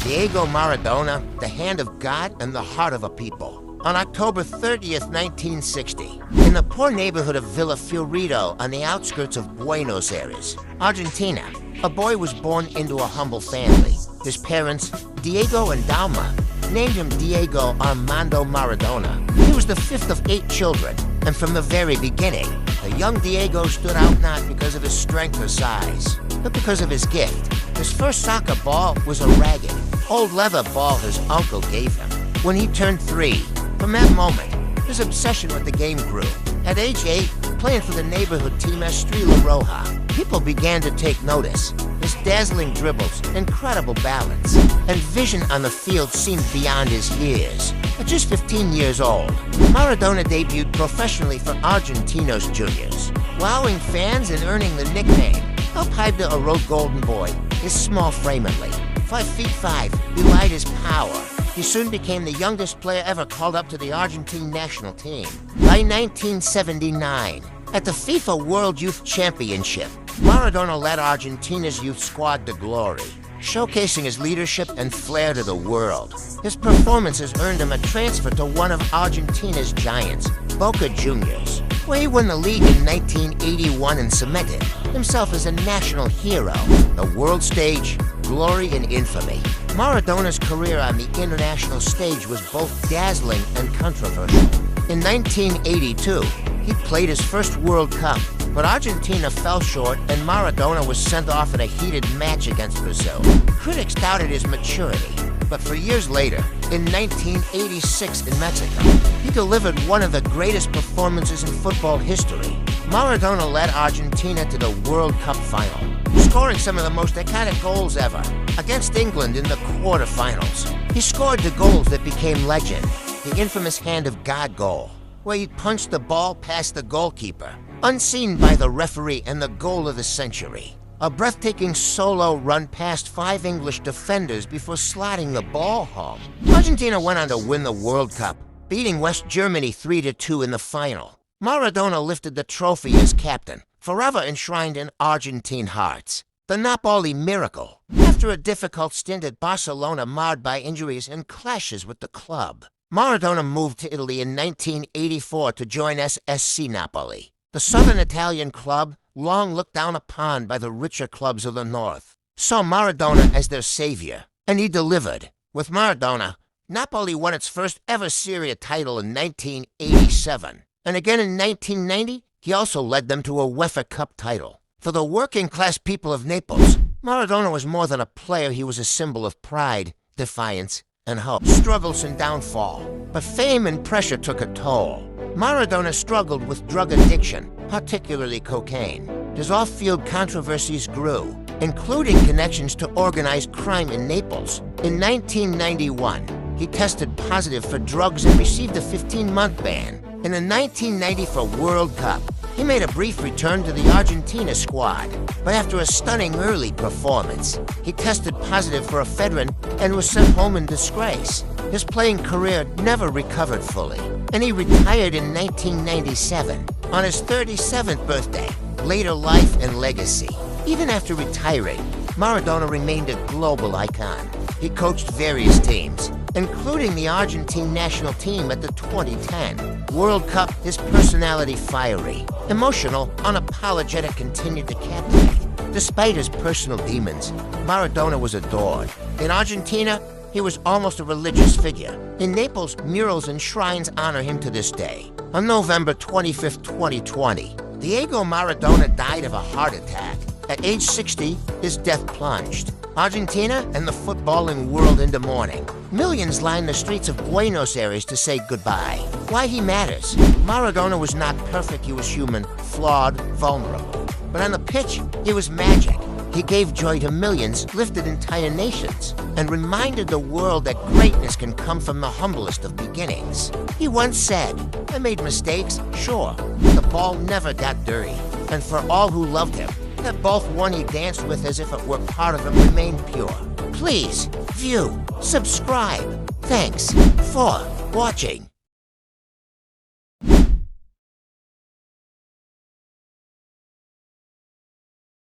Diego Maradona, the hand of God and the heart of a people. On October 30th, 1960, in the poor neighborhood of Villa Fiorito on the outskirts of Buenos Aires, Argentina, a boy was born into a humble family. His parents, Diego and Dalma, named him Diego Armando Maradona. He was the fifth of 8 children, and from the very beginning, the young Diego stood out not because of his strength or size, but because of his gift. His first soccer ball was a ragged, old leather ball his uncle gave him. When he turned 3, from that moment, his obsession with the game grew. At age 8, playing for the neighborhood team Estrella Roja, people began to take notice. His dazzling dribbles, incredible balance, and vision on the field seemed beyond his years. At just 15 years old, Maradona debuted professionally for Argentinos Juniors, wowing fans and earning the nickname El Pibe Oro Golden Boy. His small frame and length, 5'5", belied his power. He soon became the youngest player ever called up to the Argentine national team. By 1979, at the FIFA World Youth Championship, Maradona led Argentina's youth squad to glory, showcasing his leadership and flair to the world. His performances earned him a transfer to one of Argentina's giants, Boca Juniors, where he won the league in 1981 and cemented himself as a national hero. The world stage, glory and infamy. Maradona's career on the international stage was both dazzling and controversial. In 1982, he played his first World Cup, but Argentina fell short and Maradona was sent off in a heated match against Brazil. Critics doubted his maturity, but for years later, in 1986 in Mexico, he delivered one of the greatest performances in football history. Maradona led Argentina to the World Cup final, scoring some of the most iconic goals ever. Against England in the quarterfinals, he scored the goals that became legend. The infamous Hand of God goal, where he punched the ball past the goalkeeper, unseen by the referee, and the goal of the century. A breathtaking solo run past 5 English defenders before sliding the ball home. Argentina went on to win the World Cup, beating West Germany 3-2 in the final. Maradona lifted the trophy as captain, forever enshrined in Argentine hearts. The Napoli miracle, after a difficult stint at Barcelona marred by injuries and clashes with the club. Maradona moved to Italy in 1984 to join SSC Napoli, the southern Italian club long looked down upon by the richer clubs of the north. Saw Maradona as their savior, and he delivered. With Maradona, Napoli won its first ever Serie A title in 1987, and again in 1990, he also led them to a UEFA Cup title. For the working-class people of Naples, Maradona was more than a player. He was a symbol of pride, defiance, and hope. Struggles and downfall, but fame and pressure took a toll. Maradona struggled with drug addiction, particularly cocaine. His off-field controversies grew, including connections to organized crime in Naples. In 1991, he tested positive for drugs and received a 15-month ban. In the 1994 World Cup, he made a brief return to the Argentina squad, but after a stunning early performance, he tested positive for ephedrine and was sent home in disgrace. His playing career never recovered fully, and he retired in 1997 on his 37th birthday. Later life and legacy. Even after retiring, Maradona remained a global icon. He coached various teams, including the Argentine national team at the 2010 World Cup. His personality fiery, emotional, unapologetic, continued to captivate. Despite his personal demons, Maradona was adored. In Argentina, he was almost a religious figure. In Naples, murals and shrines honor him to this day. On November 25, 2020, Diego Maradona died of a heart attack. At age 60, his death plunged Argentina and the footballing world into mourning. Millions lined the streets of Buenos Aires to say goodbye. Why he matters. Maradona was not perfect. He was human, flawed, vulnerable. But on the pitch, he was magic. He gave joy to millions, lifted entire nations, and reminded the world that greatness can come from the humblest of beginnings. He once said, "I made mistakes, sure, but the ball never got dirty." And for all who loved him, that both one he danced with as if it were part of him remained pure. Please, view, subscribe. Thanks for watching.